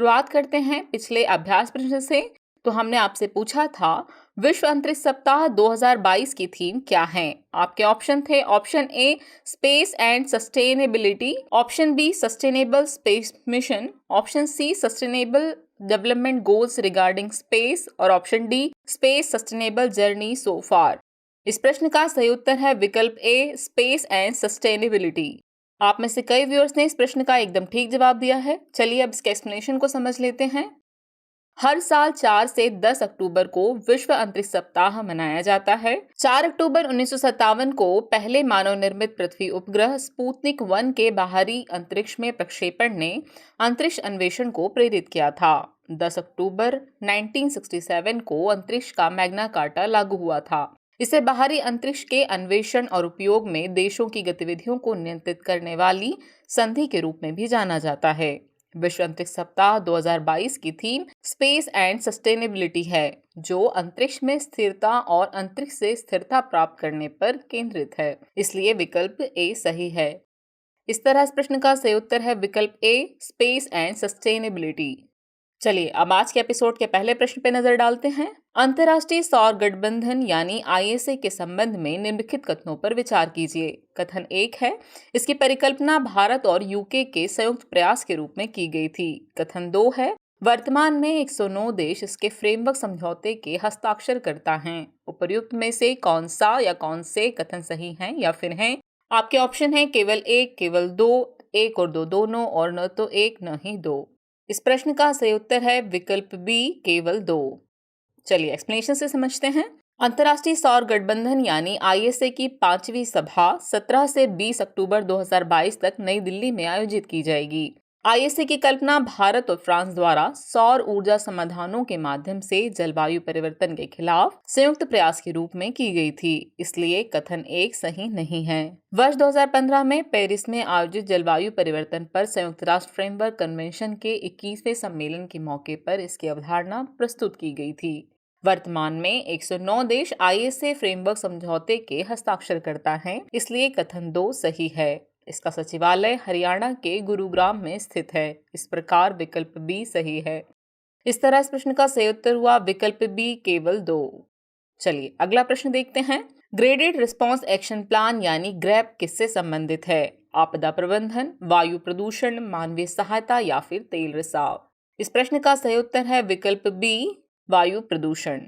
शुरुआत करते हैं पिछले अभ्यास प्रश्न से। तो हमने आपसे पूछा था, विश्व अंतरिक्ष सप्ताह 2022 की थीम क्या है? आपके ऑप्शन थे, option A space and sustainability, option B sustainable space mission, option C sustainable development goals regarding space और option D space sustainable journey so far. इस प्रश्न का सही उत्तर है विकल्प ए स्पेस एंड सस्टेनेबिलिटी। आप में से कई व्यूअर्स ने इस प्रश्न का एकदम ठीक जवाब दिया है। चलिए अब इसके एक्सप्लेनेशन को समझ लेते हैं। हर साल 4 से 10 अक्टूबर को विश्व अंतरिक्ष सप्ताह मनाया जाता है। 4 अक्टूबर 1957 को पहले मानव निर्मित पृथ्वी उपग्रह स्पुतनिक 1 के बाहरी अंतरिक्ष में प्रक्षेपण ने अंतरिक्ष अन्वेषण को प्रेरित किया था। 10 अक्टूबर 1967 को अंतरिक्ष का मैग्ना कार्टा लागू हुआ था। इसे बाहरी अंतरिक्ष के अन्वेषण और उपयोग में देशों की गतिविधियों को नियंत्रित करने वाली संधि के रूप में भी जाना जाता है। विश्व अंतरिक्ष सप्ताह 2022 की थीम स्पेस एंड सस्टेनेबिलिटी है, जो अंतरिक्ष में स्थिरता और अंतरिक्ष से स्थिरता प्राप्त करने पर केंद्रित है। इसलिए विकल्प ए सही है। इस तरह इस प्रश्न का सही उत्तर है विकल्प ए स्पेस एंड सस्टेनेबिलिटी। चलिए अब आज के एपिसोड के पहले प्रश्न पे नजर डालते हैं। अंतर्राष्ट्रीय सौर गठबंधन यानी आईएसए के संबंध में निम्नलिखित कथनों पर विचार कीजिए। कथन 1 है, इसकी परिकल्पना भारत और यूके के संयुक्त प्रयास के रूप में की गई थी। कथन 2 है, वर्तमान में 109 देश इसके फ्रेमवर्क समझौते के हस्ताक्षर करता हैं। उपर्युक्त में से कौन सा या कौन से कथन सही हैं या फिर हैं? आपके ऑप्शन है केवल एक, केवल दो, एक और दो दोनों, और न तो एक न ही दो। इस प्रश्न का सही उत्तर है विकल्प बी केवल दो। चलिए एक्सप्लेनेशन से समझते हैं। अंतर्राष्ट्रीय सौर गठबंधन यानी आईएसए की 5वीं सभा 17 से 20 अक्टूबर 2022 तक नई दिल्ली में आयोजित की जाएगी। आईएसए की कल्पना भारत और फ्रांस द्वारा सौर ऊर्जा समाधानों के माध्यम से जलवायु परिवर्तन के खिलाफ संयुक्त प्रयास के रूप में की गई थी। इसलिए कथन 1 सही नहीं है। वर्ष 2015 में पेरिस में आयोजित जलवायु परिवर्तन पर संयुक्त राष्ट्र फ्रेमवर्क कन्वेंशन के 21वें सम्मेलन के मौके पर इसकी अवधारणा प्रस्तुत की गई थी। वर्तमान में 109 देश आईएसए फ्रेमवर्क समझौते के हस्ताक्षरकर्ता हैं, इसलिए कथन 2 सही है। इसका सचिवालय हरियाणा के गुरुग्राम में स्थित है। इस प्रकार विकल्प बी सही है। इस तरह इस प्रश्न का सही उत्तर हुआ विकल्प बी केवल 2। चलिए अगला प्रश्न देखते हैं। ग्रेडेड रिस्पांस एक्शन प्लान यानी ग्रैप किससे संबंधित है? आपदा प्रबंधन, वायु प्रदूषण, मानवीय सहायता या फिर तेल रिसाव? इस प्रश्न का सही उत्तर है विकल्प बी वायु प्रदूषण।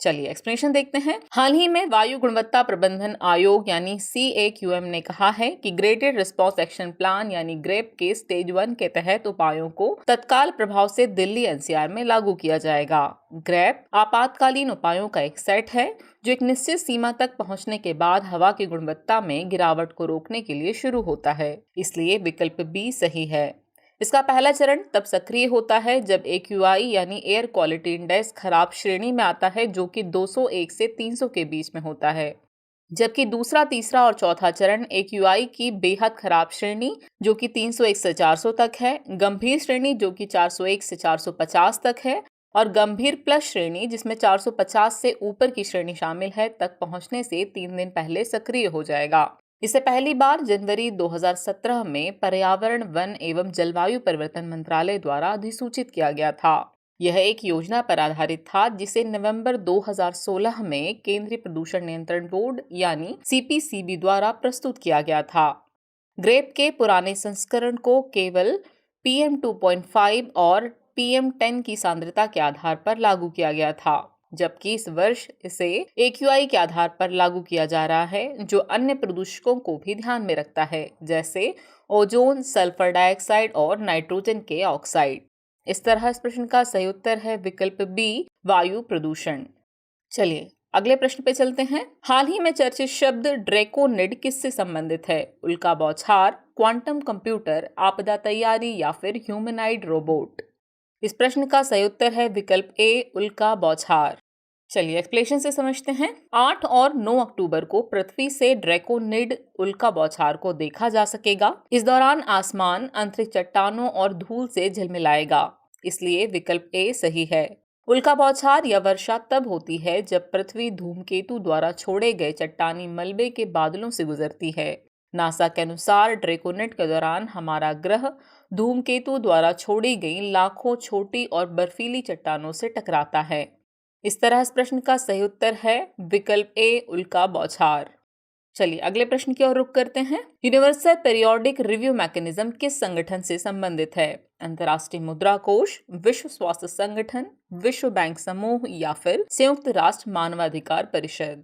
चलिए एक्सप्लेनेशन देखते हैं। हाल ही में वायु गुणवत्ता प्रबंधन आयोग यानी CAQM ने कहा है कि ग्रेडेड रिस्पांस एक्शन प्लान यानी ग्रेप के स्टेज 1 के तहत उपायों को तत्काल प्रभाव से दिल्ली NCR में लागू किया जाएगा। ग्रेप आपातकालीन उपायों का एक सेट है जो एक निश्चित सीमा तक पहुंचने के बाद हवा की गुणवत्ता में गिरावट को रोकने के लिए शुरू होता है। इसलिए विकल्प बी सही है। इसका पहला चरण तब सक्रिय होता है जब AQI यानी एयर क्वालिटी इंडेक्स खराब श्रेणी में आता है, जो कि 201 से 300 के बीच में होता है। जबकि दूसरा, तीसरा और चौथा चरण AQI की बेहद खराब श्रेणी जो कि 301 से 400 तक है, गंभीर श्रेणी जो कि 401 से 450 तक है और गंभीर प्लस श्रेणी जिसमें 450 से ऊपर की श्रेणी शामिल है तक पहुंचने से 3 दिन पहले सक्रिय हो जाएगा। इसे पहली बार जनवरी 2017 में पर्यावरण, वन एवं जलवायु परिवर्तन मंत्रालय द्वारा अधिसूचित किया गया था। यह एक योजना पर आधारित था जिसे नवंबर 2016 में केंद्रीय प्रदूषण नियंत्रण बोर्ड यानी CPCB द्वारा प्रस्तुत किया गया था। ग्रेप के पुराने संस्करण को केवल PM 2.5 और PM 10 की सांद्रता के आधार पर लागू किया गया था, जबकि इस वर्ष इसे AQI के आधार पर लागू किया जा रहा है, जो अन्य प्रदूषकों को भी ध्यान में रखता है, जैसे ओजोन, सल्फर डाइऑक्साइड और नाइट्रोजन के ऑक्साइड। इस तरह इस प्रश्न का सही उत्तर है विकल्प बी वायु प्रदूषण। चलिए अगले प्रश्न पे चलते हैं। हाल ही में चर्चित शब्द ड्रैकोनिड किससे संबंधित है? उल्का बौछार, क्वांटम कंप्यूटर, आपदा तैयारी या फिर ह्यूमनाइड रोबोट? इस प्रश्न का सही उत्तर है विकल्प ए उल्का बौछार। चलिए एक्सप्लेनेशन से समझते हैं। 8 और 9 अक्टूबर को पृथ्वी से ड्रैकोनिड उल्का बौछार को देखा जा सकेगा। इस दौरान आसमान अंतरिक्ष चट्टानों और धूल से झिलमिलाएगा, इसलिए विकल्प ए सही है। उल्का बौछार या वर्षा तब होती है जब पृथ्वी धूमकेतु द्वारा छोड़े गए चट्टानी मलबे के बादलों से गुजरती है। नासा के अनुसार ड्रैकोनेट के दौरान हमारा ग्रह धूमकेतु द्वारा छोड़ी गई लाखों छोटी और बर्फीली चट्टानों से टकराता है। इस तरह इस प्रश्न का सही उत्तर है विकल्प ए, उल्का बौछार। चलिए अगले प्रश्न की ओर रुख करते हैं। यूनिवर्सल पीरियोडिक रिव्यू मैकेनिज्म किस संगठन से संबंधित है? अंतर्राष्ट्रीय मुद्रा कोष, विश्व स्वास्थ्य संगठन, विश्व बैंक समूह या फिर संयुक्त राष्ट्र मानवाधिकार परिषद।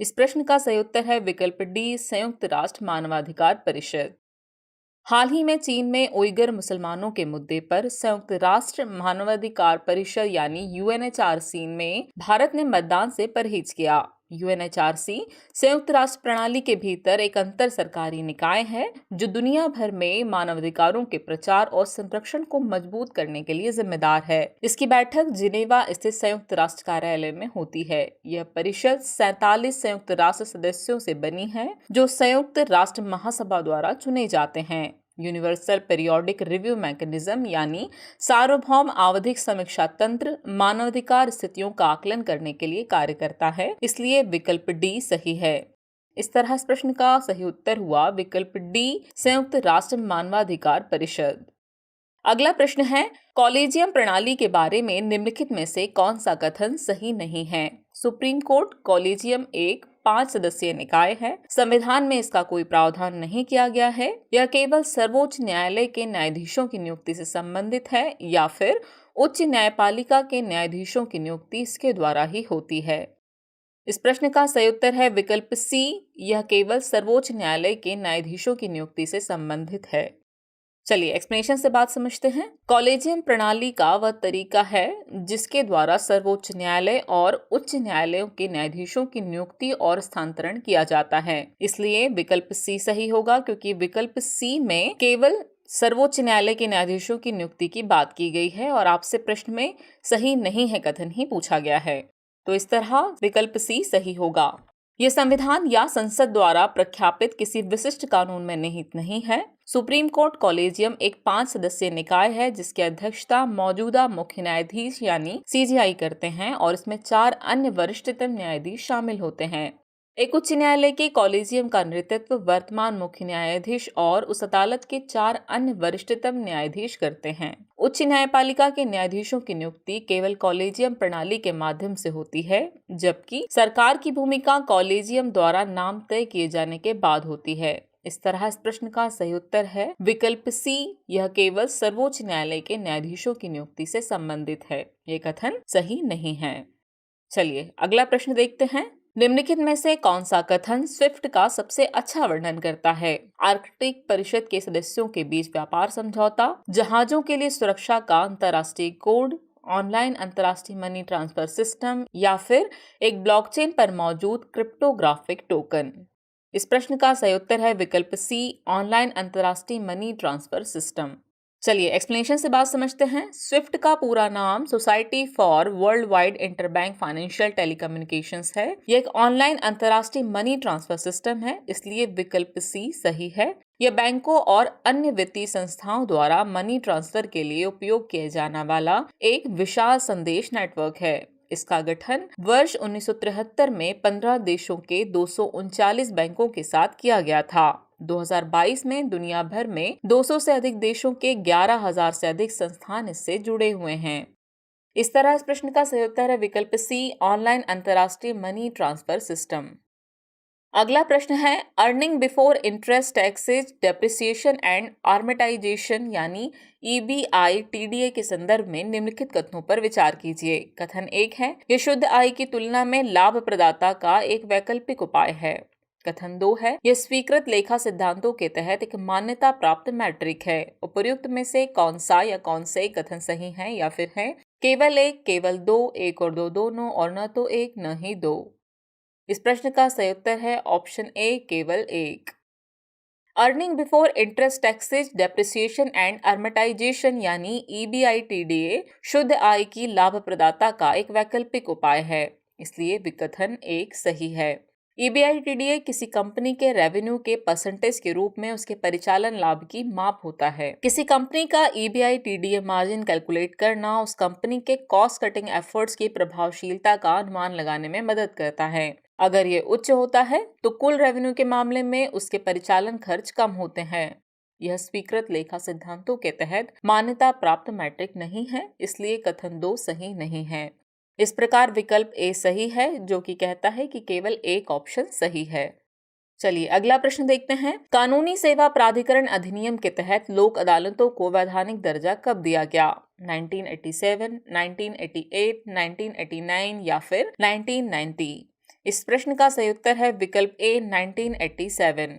इस प्रश्न का सही उत्तर है विकल्प डी, संयुक्त राष्ट्र मानवाधिकार परिषद। हाल ही में चीन में उइगर मुसलमानों के मुद्दे पर संयुक्त राष्ट्र मानवाधिकार परिषद यानी यूएनएचआरसी में भारत ने मतदान से परहेज किया। यूएनएचआरसी संयुक्त राष्ट्र प्रणाली के भीतर एक अंतर सरकारी निकाय है जो दुनिया भर में मानवाधिकारों के प्रचार और संरक्षण को मजबूत करने के लिए जिम्मेदार है। इसकी बैठक जिनेवा स्थित संयुक्त राष्ट्र कार्यालय में होती है। यह परिषद 47 संयुक्त राष्ट्र सदस्यों से बनी है जो संयुक्त राष्ट्र महासभा द्वारा चुने जाते हैं। यूनिवर्सल पीरियोडिक रिव्यू मैकेनिज्म यानी सार्वभौम आवधिक समीक्षा तंत्र मानवाधिकार स्थितियों का आकलन करने के लिए कार्य करता है, इसलिए विकल्प डी सही है। इस तरह इस प्रश्न का सही उत्तर हुआ विकल्प डी, संयुक्त राष्ट्र मानवाधिकार परिषद। अगला प्रश्न है, कॉलेजियम प्रणाली के बारे में निम्नलिखित में से कौन सा कथन सही नहीं है? सुप्रीम कोर्ट कॉलेजियम एक 5 सदस्यीय निकाय है। संविधान में इसका कोई प्रावधान नहीं किया गया है। यह केवल सर्वोच्च न्यायालय के न्यायाधीशों की नियुक्ति से संबंधित है या फिर उच्च न्यायपालिका के न्यायाधीशों की नियुक्ति इसके द्वारा ही होती है। इस प्रश्न का सही उत्तर है विकल्प सी, यह केवल सर्वोच्च न्यायालय के न्यायाधीशों की नियुक्ति से संबंधित है। चलिए एक्सप्लेनेशन से बात समझते हैं। कॉलेजियम प्रणाली का वह तरीका है जिसके द्वारा सर्वोच्च न्यायालय और उच्च न्यायालयों के न्यायाधीशों की नियुक्ति और स्थानांतरण किया जाता है, इसलिए विकल्प सी सही होगा क्योंकि विकल्प सी में केवल सर्वोच्च न्यायालय के न्यायाधीशों की नियुक्ति की बात की गई है और आपसे प्रश्न में सही नहीं है कथन ही पूछा गया है, तो इस तरह विकल्प सी सही होगा। यह संविधान या संसद द्वारा प्रख्यापित किसी विशिष्ट कानून में निहित नहीं है। सुप्रीम कोर्ट कॉलेजियम एक 5 सदस्यीय निकाय है जिसकी अध्यक्षता मौजूदा मुख्य न्यायाधीश यानी सीजेआई करते हैं और इसमें 4 अन्य वरिष्ठतम न्यायाधीश शामिल होते हैं। एक उच्च न्यायालय के कॉलेजियम का नेतृत्व वर्तमान मुख्य न्यायाधीश और उस अदालत के 4 अन्य वरिष्ठतम न्यायाधीश करते हैं। उच्च न्यायपालिका के न्यायाधीशों की नियुक्ति केवल कॉलेजियम प्रणाली के माध्यम से होती है, जबकि सरकार की भूमिका कॉलेजियम द्वारा नाम तय किए जाने के बाद होती है। इस तरह इस प्रश्न का सही उत्तर है विकल्प सी, यह केवल सर्वोच्च न्यायालय के न्यायाधीशों की नियुक्ति से संबंधित है। ये कथन सही नहीं है। चलिए अगला प्रश्न देखते हैं। निम्नलिखित में से कौन सा कथन स्विफ्ट का सबसे अच्छा वर्णन करता है? आर्कटिक परिषद के सदस्यों के बीच व्यापार समझौता, जहाजों के लिए सुरक्षा का अंतर्राष्ट्रीय कोड, ऑनलाइन अंतर्राष्ट्रीय मनी ट्रांसफर सिस्टम या फिर एक ब्लॉकचेन पर मौजूद क्रिप्टोग्राफिक टोकन। इस प्रश्न का सही उत्तर है विकल्प सी, ऑनलाइन अंतर्राष्ट्रीय मनी ट्रांसफर सिस्टम। चलिए एक्सप्लेनेशन से बात समझते हैं। स्विफ्ट का पूरा नाम society for world wide interbank financial telecommunications है। यह एक ऑनलाइन अंतर्राष्ट्रीय मनी ट्रांसफर सिस्टम है, इसलिए विकल्प सी सही है। यह बैंकों और अन्य वित्तीय संस्थाओं द्वारा मनी ट्रांसफर के लिए उपयोग किया जाने वाला एक विशाल संदेश नेटवर्क है। इसका गठन वर्ष 1973 में 15 देशों के 239 बैंकों के साथ किया गया था। 2022 में दुनिया भर में 200 से अधिक देशों के 11,000 से अधिक संस्थान इससे जुड़े हुए हैं। इस तरह इस प्रश्न का सही उत्तर है विकल्प सी, ऑनलाइन अंतर्राष्ट्रीय मनी ट्रांसफर सिस्टम। अगला प्रश्न है, earning before interest taxes depreciation and amortisation यानी EBITDA के संदर्भ में निम्नलिखित कथनों पर विचार कीजिए। कथन 1 है, यह शुद्ध आय की तुलना में लाभ प्रदाता का एक वैकल्पिक उपाय है। कथन 2 है, यह स्वीकृत लेखा सिद्धांतों के तहत एक मान्यता प्राप्त मैट्रिक है। उपयुक्त में से कौन सा या कौन से कथन सही है या फिर है केवल एक, केवल दो, एक और दो दोनों और न तो एक न ही दो। इस प्रश्न का सही उत्तर है ऑप्शन ए, केवल एक। Earning before interest taxes depreciation and amortisation यानी EBITDA शुद्ध आय की लाभ प्रदाता का एक वैकल्पिक उपाय है, इसलिए कथन 1 सही है। EBITDA किसी कंपनी के रेवेन्यू के परसेंटेज के रूप में उसके परिचालन लाभ की माप होता है। किसी कंपनी का EBITDA मार्जिन कैलकुलेट करना उस कंपनी के कॉस्ट कटिंग एफर्ट्स की प्रभावशीलता का अनुमान लगाने में मदद करता है। अगर ये उच्च होता है तो कुल रेवेन्यू के मामले में उसके परिचालन खर्च कम होते हैं। यह स्वीकृत लेखा सिद्धांतों के तहत मान्यता प्राप्त मैट्रिक नहीं है, इसलिए कथन 2 सही नहीं है। इस प्रकार विकल्प ए सही है, जो कि कहता है कि केवल एक ऑप्शन सही है। चलिए अगला प्रश्न देखते हैं। कानूनी सेवा प्राधिकरण अधिनियम के तहत लोक अदालतों को वैधानिक दर्जा कब दिया गया? 1987, 1988, 1989 या फिर 1990? इस प्रश्न का सही उत्तर है विकल्प ए 1987।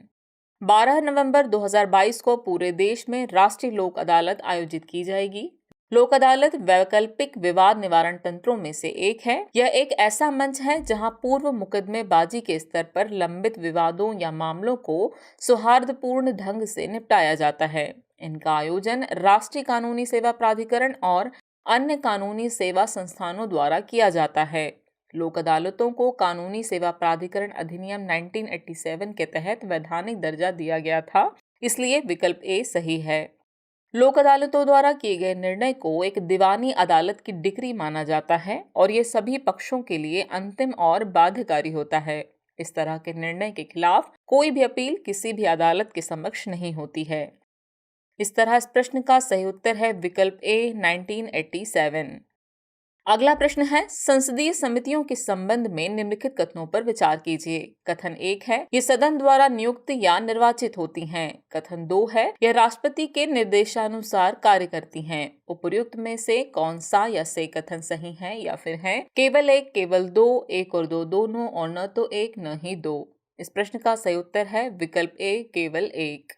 12 नवंबर 2022 को पूरे देश में राष्ट्रीय लोक अदालत आयोजित की जाएगी। लोक अदालत वैकल्पिक विवाद निवारण तंत्रों में से एक है। यह एक ऐसा मंच है जहां पूर्व मुकदमेबाजी के स्तर पर लंबित विवादों या मामलों को सौहार्दपूर्ण ढंग से निपटाया जाता है। इनका आयोजन राष्ट्रीय कानूनी सेवा प्राधिकरण और अन्य कानूनी सेवा संस्थानों द्वारा किया जाता है। लोक अदालतों को कानूनी सेवा प्राधिकरण अधिनियम 1987 के तहत वैधानिक दर्जा दिया गया था, इसलिए विकल्प ए सही है। लोक अदालतों द्वारा किए गए निर्णय को एक दीवानी अदालत की डिक्री माना जाता है और ये सभी पक्षों के लिए अंतिम और बाध्यकारी होता है। इस तरह के निर्णय के खिलाफ कोई भी अपील किसी भी अदालत के समक्ष नहीं होती है। इस तरह इस प्रश्न का सही उत्तर है विकल्प ए 1987। अगला प्रश्न है, संसदीय समितियों के संबंध में निम्नलिखित कथनों पर विचार कीजिए। कथन 1 है, ये सदन द्वारा नियुक्त या निर्वाचित होती हैं। कथन 2 है, यह राष्ट्रपति के निर्देशानुसार कार्य करती हैं। उपर्युक्त में से कौन सा या से कथन सही है या फिर है केवल एक, केवल दो, एक और दो दोनों, और न तो एक न ही दो? इस प्रश्न का सही उत्तर है विकल्प ए केवल एक।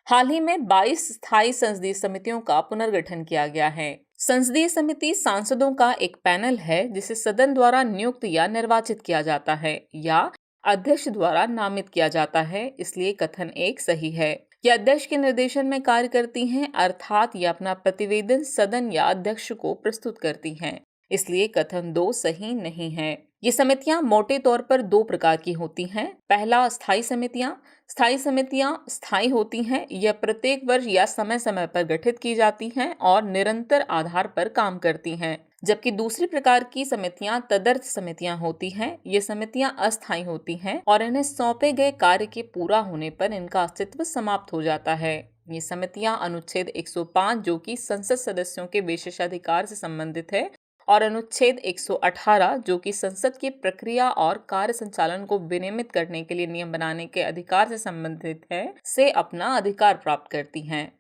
हाल ही में 22 स्थायी संसदीय समितियों का पुनर्गठन किया गया है। संसदीय समिति सांसदों का एक पैनल है जिसे सदन द्वारा नियुक्त या निर्वाचित किया जाता है या अध्यक्ष द्वारा नामित किया जाता है, इसलिए कथन 1 सही है। यह अध्यक्ष के निर्देशन में कार्य करती हैं, अर्थात ये अपना प्रतिवेदन सदन या अध्यक्ष को प्रस्तुत करती हैं, इसलिए कथन 2 सही नहीं है। ये समितियां मोटे तौर पर 2 प्रकार की होती हैं। पहला, स्थायी समितियां। स्थायी समितियां स्थायी होती हैं, यह प्रत्येक वर्ष या समय समय पर गठित की जाती हैं और निरंतर आधार पर काम करती हैं। जबकि दूसरी प्रकार की समितियां तदर्थ समितियां होती हैं। ये समितियां अस्थायी होती हैं और इन्हें सौंपे गए कार्य के पूरा होने पर इनका अस्तित्व समाप्त हो जाता है। ये समितियां अनुच्छेद 105 जो कि संसद सदस्यों के विशेषाधिकार से संबंधित है और अनुच्छेद 118 जो कि संसद की प्रक्रिया और कार्य संचालन को विनियमित करने के लिए नियम बनाने के अधिकार से संबंधित है, से अपना अधिकार प्राप्त करती हैं।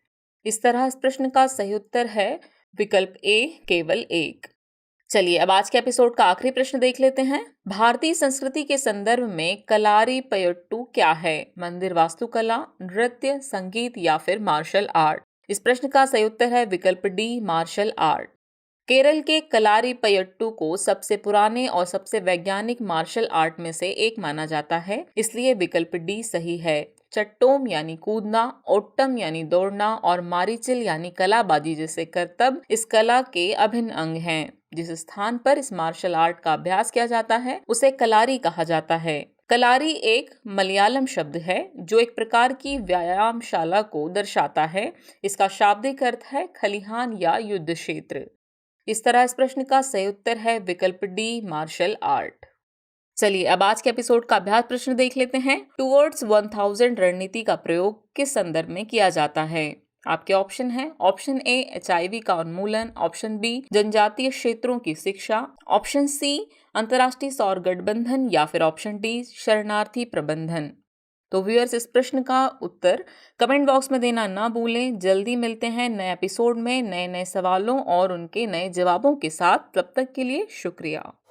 इस तरह इस प्रश्न का सही उत्तर है विकल्प ए केवल एक। चलिए अब आज के एपिसोड का आखिरी प्रश्न देख लेते हैं। भारतीय संस्कृति के संदर्भ में कलारीपयट्टू क्या है? मंदिर वास्तुकला, नृत्य, संगीत या फिर मार्शल आर्ट? इस प्रश्न का सही उत्तर है विकल्प डी मार्शल आर्ट। केरल के कलारीपयट्टू को सबसे पुराने और सबसे वैज्ञानिक मार्शल आर्ट में से एक माना जाता है, इसलिए विकल्प डी सही है। चट्टोम यानी कूदना, ओट्टम यानी दौड़ना और मारीचिल यानी कलाबाजी जैसे करतब इस कला के अभिन्न अंग हैं। जिस स्थान पर इस मार्शल आर्ट का अभ्यास किया जाता है उसे कलारी कहा जाता है। कलारी एक मलयालम शब्द है जो एक प्रकार की व्यायामशाला को दर्शाता है। इसका शाब्दिक अर्थ है खलिहान या युद्ध क्षेत्र। इस तरह इस प्रश्न का सही उत्तर है विकल्प डी मार्शल आर्ट। चलिए अब आज के एपिसोड का अभ्यास प्रश्न देख लेते हैं। टुवर्ड्स 1000 रणनीति का प्रयोग किस संदर्भ में किया जाता है? आपके ऑप्शन है, ऑप्शन ए HIV का उन्मूलन, ऑप्शन बी जनजातीय क्षेत्रों की शिक्षा, ऑप्शन सी अंतर्राष्ट्रीय सौर गठबंधन या फिर ऑप्शन डी शरणार्थी प्रबंधन। तो व्यूअर्स इस प्रश्न का उत्तर कमेंट बॉक्स में देना ना भूलें। जल्दी मिलते हैं नए एपिसोड में नए नए सवालों और उनके नए जवाबों के साथ। तब तक के लिए शुक्रिया।